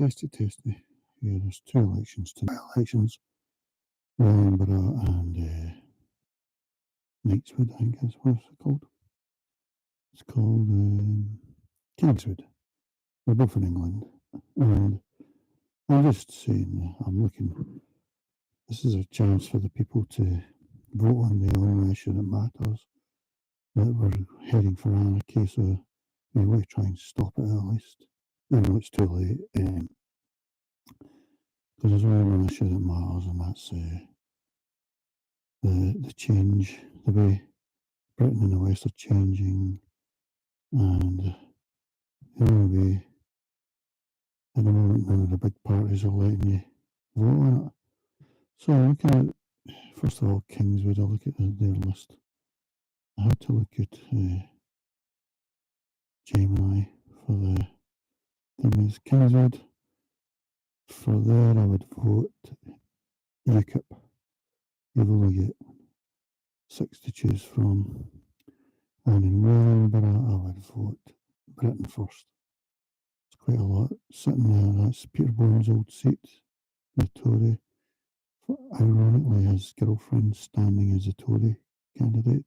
testy. Yeah, there's two elections tonight. Elections, Wellingborough and Knightswood, I think is what's it called. It's called Kingswood. We're both in England. And I'm just saying, I'm looking. This is a chance for the people to vote on the only issue that matters. That we're heading for anarchy, so we want to try and stop it at least. I know it's too late, because there's only one issue that matters, and that's the change, the way Britain and the West are changing, and the only way at the moment none of the big parties are letting you vote on it. So looking at, first of all, Kingswood, I'll look at their list. I had to look at Gemini for the thing is Kingswood. For there, I would vote UKIP. You've only got 6 to choose from. And in Wellingborough, I would vote Britain First. It's quite a lot sitting there. That's Peter Bone's old seat, the Tory. Ironically, his girlfriend standing as a Tory candidate,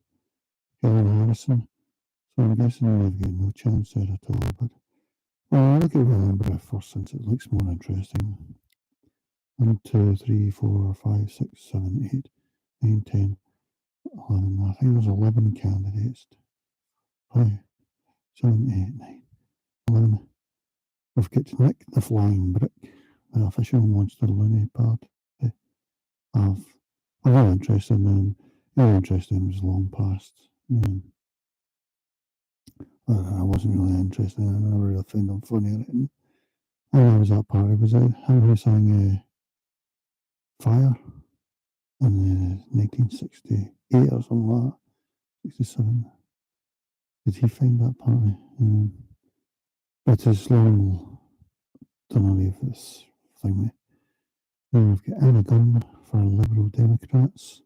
Helen Harrison. So I'm guessing they've got no chance there at all. But well, I'll look at Wellingborough first since it looks more interesting. 1, 2, 3, 4, 5, 6, 7, 8, 9, 10, 11. I think there's 11 candidates. 5, 7, 8, 9, 11. We've got Nick the Flying Brick, the official Monster Looney Party. I'm very interested in him. Very interested in him was long past. I wasn't really interested in him. I never really found him funny or anything. I was that party. Was it how he sang Fire in 1968 or something like that? 67. Did he find that party? But it's long. Don't know if it's thing. Then we've got Anna Gunn for Liberal Democrats.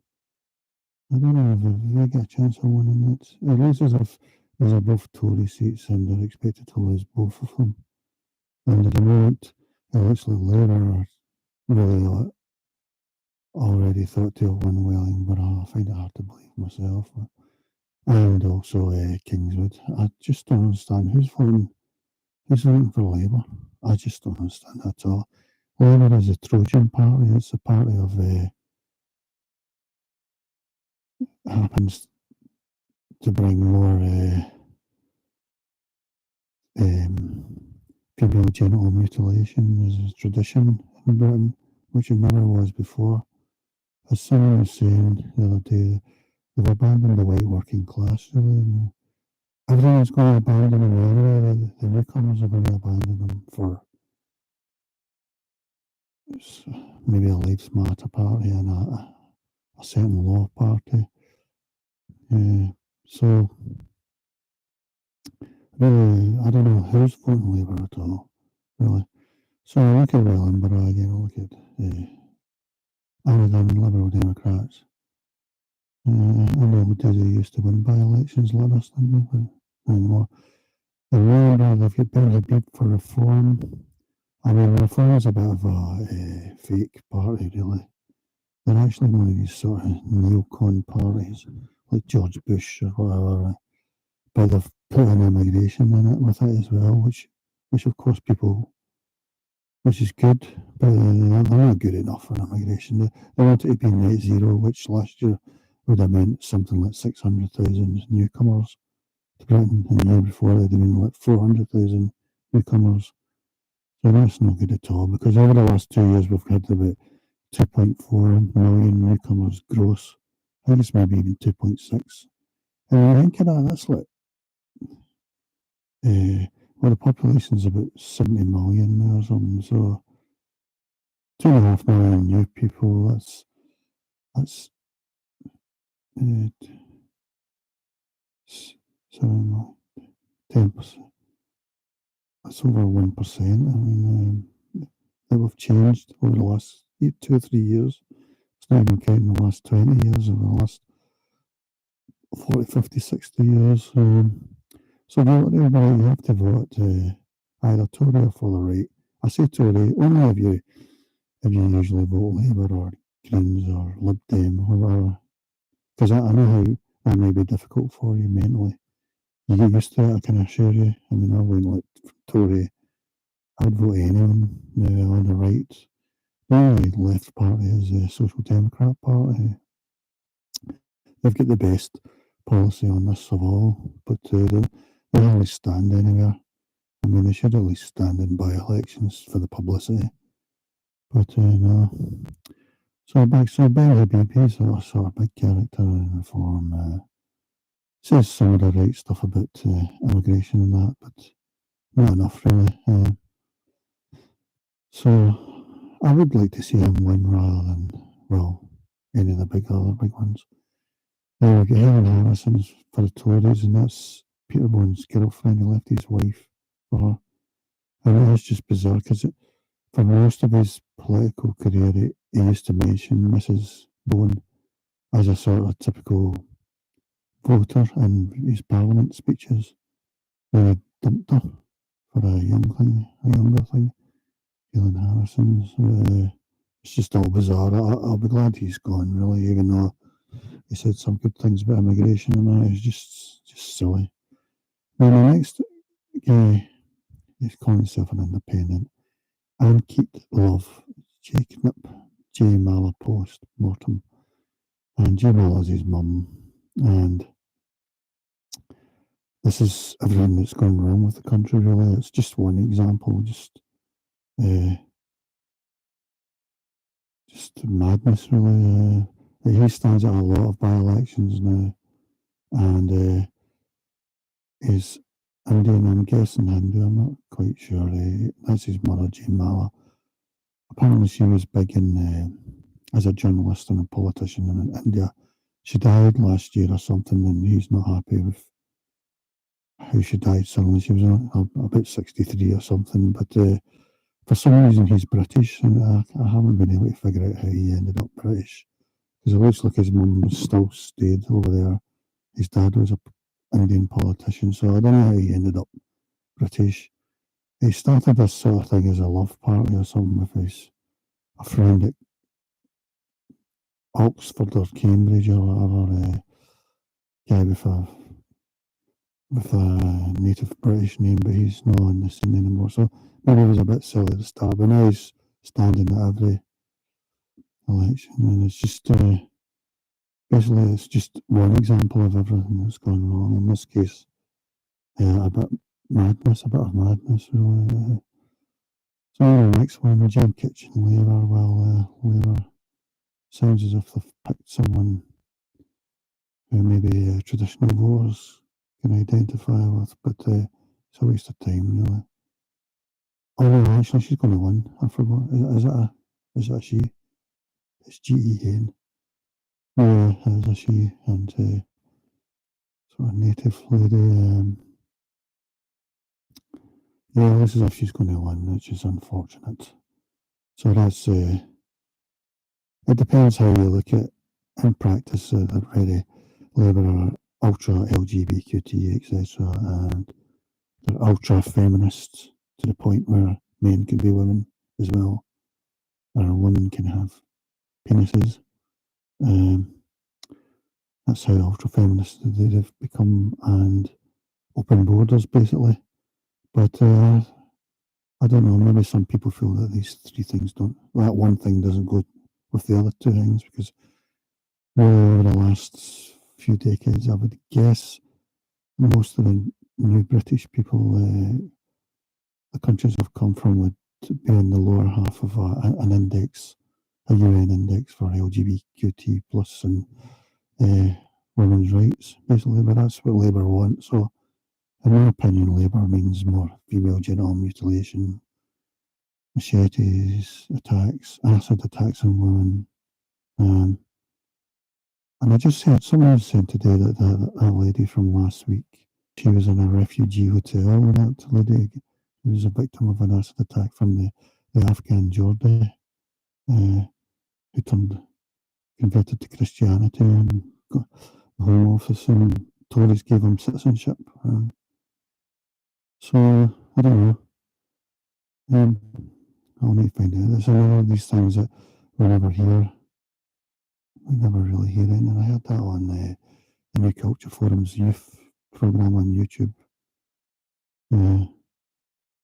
I don't know if they get a chance of winning it. It looks as if these are both Tory seats and they're expected to lose both of them. And at the moment, it looks like Labour are really already thought to have won Wellingborough. I find it hard to believe myself. And also Kingswood. I just don't understand who's voting for Labour. I just don't understand that at all. Labour is a Trojan party. It's a party of happens to bring more female genital mutilation as a tradition in Britain, which it never was before. As someone was saying the other day, they've abandoned the white working class, really. Everyone's going to abandon them anyway. The newcomers are going to abandon them for maybe a Lives Matter party and a certain law party. So, really, I don't know who's voting Labour at all, really. So I look at Wellingborough again, I look at Anna Gunn, Liberal Democrats. I know they used to win by-elections like this, didn't they? But anymore. In Wellingborough, they've got Benny Beeb for Reform. I mean, Reform is a bit of a fake party, really. They're actually one of these sort of neocon parties, like George Bush or whatever. But they've put an immigration in it with it as well, which of course people, which is good, but they're not good enough for immigration. They want it to be net zero, which last year would have meant something like 600,000 newcomers to Britain, and the year before it would have been like 400,000 newcomers. So that's not good at all, because over the last 2 years we've had about 2.4 million newcomers gross. I think it's maybe even 2.6. And when you think of that, that's like, well, the population's about 70 million now or something, so 2.5 million new people, that's 10%. That's over 1%. I mean, that we've changed over the last 2 or 3 years. It's not even counting the last 20 years or the last 40, 50, 60 years. So you have to vote either Tory or for the right. I say Tory only if you usually vote Labour or Greens or Lib Dem or whatever. Because I know how that may be difficult for you mentally. You get used to it, I can assure you. I mean, I wouldn't like Tory. I'd vote anyone on the right. The only left party is the Social Democrat Party. They've got the best policy on this of all, but they hardly stand anywhere. I mean, they should at least stand in by-elections for the publicity. But no. So Barry BP is a sort of big character in Reform. Says some of the right stuff about immigration and that, but not enough really. So I would like to see him win rather than, well, any of the other big ones. We've got Helen Harrison's for the Tories, and that's Peterbone's girlfriend. He left his wife for her. And it is just bizarre because for most of his political career, he used to mention Mrs. Bone as a sort of typical voter in his Parliament speeches. They dumped her for a younger thing. Helen Harrison's. It's just all bizarre. I'll be glad he's gone, really, even though he said some good things about immigration and that. It's just silly. Then the next guy, he's calling himself an independent. And Keith Love, J. Mala Post Mortem. And J. Mala's his mum. And this is everything that's going wrong with the country, really. It's just one example, just madness, really. He stands at a lot of by-elections now, and is Indian, I'm guessing Hindu, I'm not quite sure. That's his mother, Jane Mala. Apparently she was big in, as a journalist and a politician in India. She died last year or something, and he's not happy with how she died suddenly. She was about 63 or something, but for some reason he's British, and I haven't been able to figure out how he ended up British. Because it looks like his mum still stayed over there. His dad was an Indian politician, so I don't know how he ended up British. He started this sort of thing as a love party or something with a friend at Oxford or Cambridge or whatever, guy with a native British name, but he's not on the scene anymore. So maybe it was a bit silly at the start, but now he's standing at every election, and it's just basically it's just one example of everything that's going wrong. In this case, a bit of madness, really. So the next one, the Jam Kitchen Labour. Well, Labour sounds as if they've picked someone who maybe traditional voters can identify with, but it's a waste of time, really. Oh no, actually, she's going to win. I forgot. Is that a she? It's GEN. Yeah, it's a she, and sort of native lady. Yeah, this is if she's going to win, which is unfortunate. So that's it depends how you look at in practice. They're very Labour are ultra LGBTQT, etc., and they're ultra feminists to the point where men can be women as well, or women can have penises. That's how ultra feminist they've become, and open borders basically. But I don't know. Maybe some people feel that these three things that one thing doesn't go with the other two things, because really over the last few decades, I would guess most of the new British people, the countries have come from would be in the lower half of an index, a UN index for LGBTQT plus and women's rights, basically. But that's what Labour wants. So, in my opinion, Labour means more female genital mutilation, machetes, acid attacks on women. And I just heard someone said today that a lady from last week, she was in a refugee hotel, and that lady was a victim of an acid attack from the Afghan Geordie, who converted to Christianity and got the Home Office and Tories gave him citizenship. So I don't know. I'll need to find out. There's another of these things that we never hear. We never really hear it. And I heard that on the New Culture Forum's youth program on YouTube,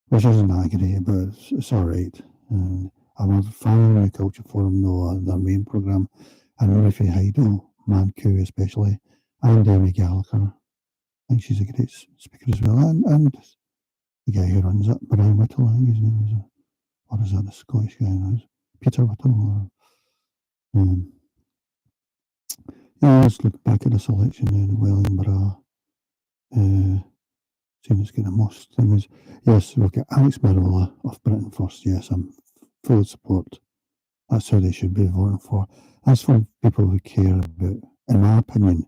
which isn't that great, but it's all right. I'm a fan of the New Culture Forum, though, their main program, and Riffy Heidel, Manku especially, and Amy Gallagher. I think she's a great speaker as well, and the guy who runs it, Brian Whittle, I think his name is, or is that the Scottish guy? Peter Whittle. Let's look back at this election in Wellingborough. Seeing it's getting most things. Yes, we've got Alex Marola of Britain First. Yes, I'm full support. That's who they should be voting for. As for people who care about, in my opinion,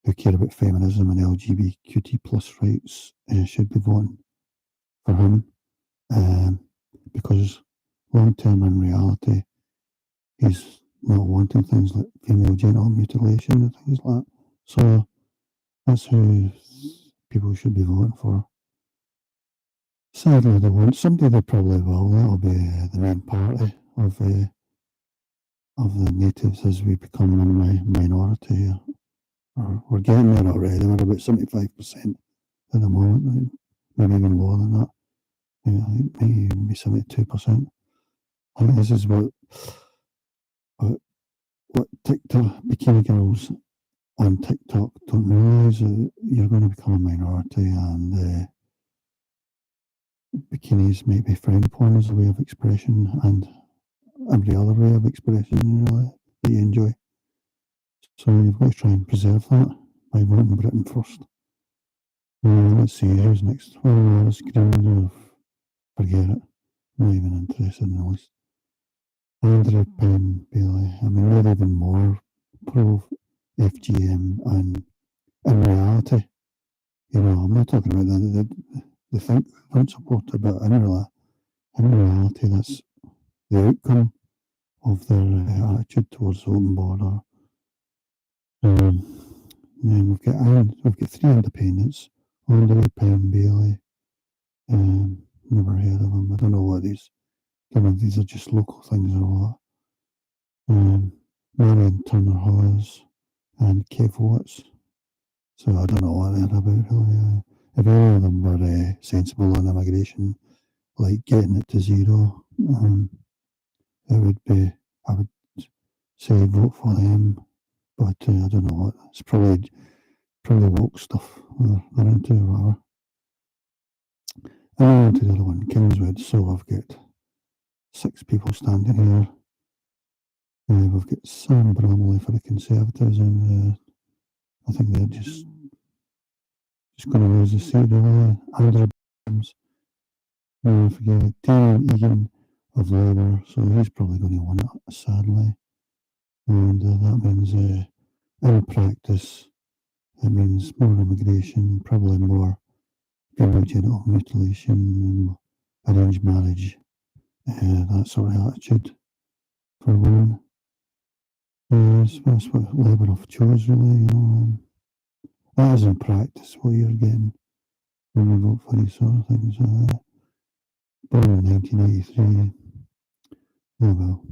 who care about feminism and LGBTQT plus rights, should be voting for him. Because long term in reality, he's not wanting things like female genital mutilation and things like that. So that's who people should be voting for. Sadly, they won't. Someday they probably will. That'll be the main party of the natives as we become a minority here. Or we're getting there already. We're about 75% at the moment, maybe even lower than that. I think maybe 72%. I think this is what TikTok bikini girls on TikTok don't realise, that you're going to become a minority, and bikinis may be frowned upon as a way of expression, and every other way of expression that you enjoy. So you've got to try and preserve that by voting Britain First. Let's see, who's next? Oh, it's Green. Forget it. Not even interested in the list. Andrew Penn Bailey. I mean, they're even more pro FGM, and in reality, I'm not talking about that. They think they don't support it, but in reality, that's the outcome of their attitude towards the open border. Then we've got three independents: Andrew Penn Bailey. Never heard of them. I don't know what these. Don't know if these are just local things or what. Marion Turner Hawes and Kev Watts. So I don't know what they're about really. If any of them were sensible on immigration, like getting it to zero, it would be. I would say vote for them, but I don't know what. It's probably woke stuff they're into or whatever. And on to the other one, Kingswood. So I've got 6 people standing here. We've got Sam Bramley for the Conservatives, and I think they're just going to lose the seat. Andrew James. I forget Darren Egan of Labour, so he's probably going to win it, sadly. And that means, in practice, it means more immigration, probably more female genital mutilation, and arranged marriage, that sort of attitude for women. That's what Labour have chose, really. That is in practice what you're getting when you vote for these sort of things. Born in 1983. Oh well.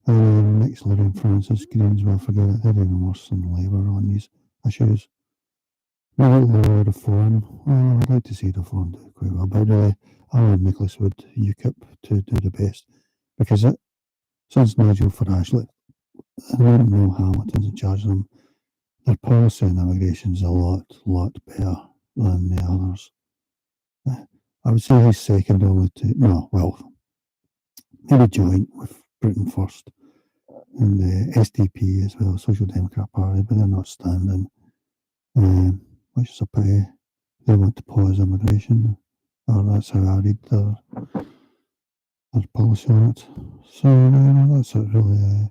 Next, Lorraine Francis Greens, well, forget it, they're even worse than Labour on these issues. Well, the reform, I'd like to see reform do quite well, but really, I want Nicholas Wood, UKIP, to do the best, because since Nigel Farage, I don't know Hamilton's in charge of them, their policy on immigration is a lot better than the others. I would say he's second only to, maybe joint with Britain First and the SDP as well, Social Democrat Party, but they're not standing, which is a pity. They want to pause immigration, or that's how I read their policy on it. So that's it really.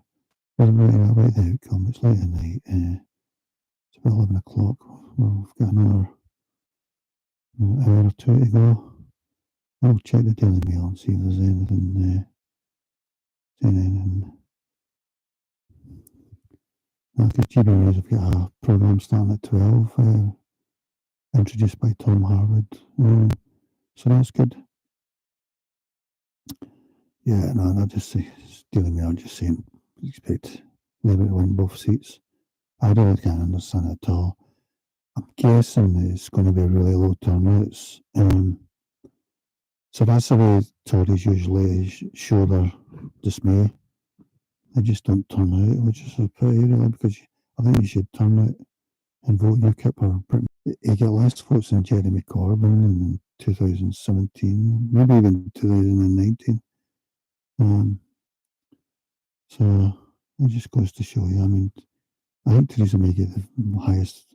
About the outcome, it's late at night. It's about 11 o'clock. We've got another hour or two to go. I'll check the Daily Mail and see if there's anything. Like at GB News, I've got a programme starting at 12, introduced by Tom Harwood. So that's good. Yeah, no, they're just stealing me. I'm just saying, expect Labour to win both seats. I really can't understand it at all. I'm guessing it's going to be really low turnouts. So that's the way Tories usually show their dismay. They just don't turn out, which is a pity, really, because I think you should turn out and vote UKIP. You get less votes than Jeremy Corbyn in 2017, maybe even 2019. Um, so it just goes to show you. I mean, I think Theresa May get the highest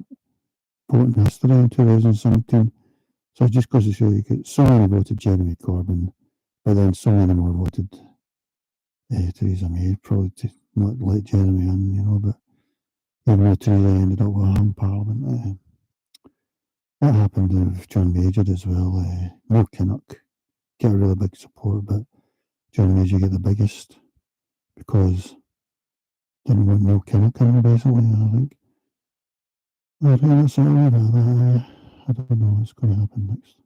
vote in history in 2017. So it just goes to show you get so many voted Jeremy Corbyn, but then so many more voted Theresa May, probably to not let Jeremy in, but even though Theresa ended up with a hung parliament, that happened with John Major as well. Neil Kinnock get a really big support, but John Major get the biggest because didn't want Neil Kinnock in, basically, I think. Right, that's it. I don't know what's going to happen next.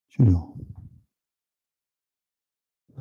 Cheerio.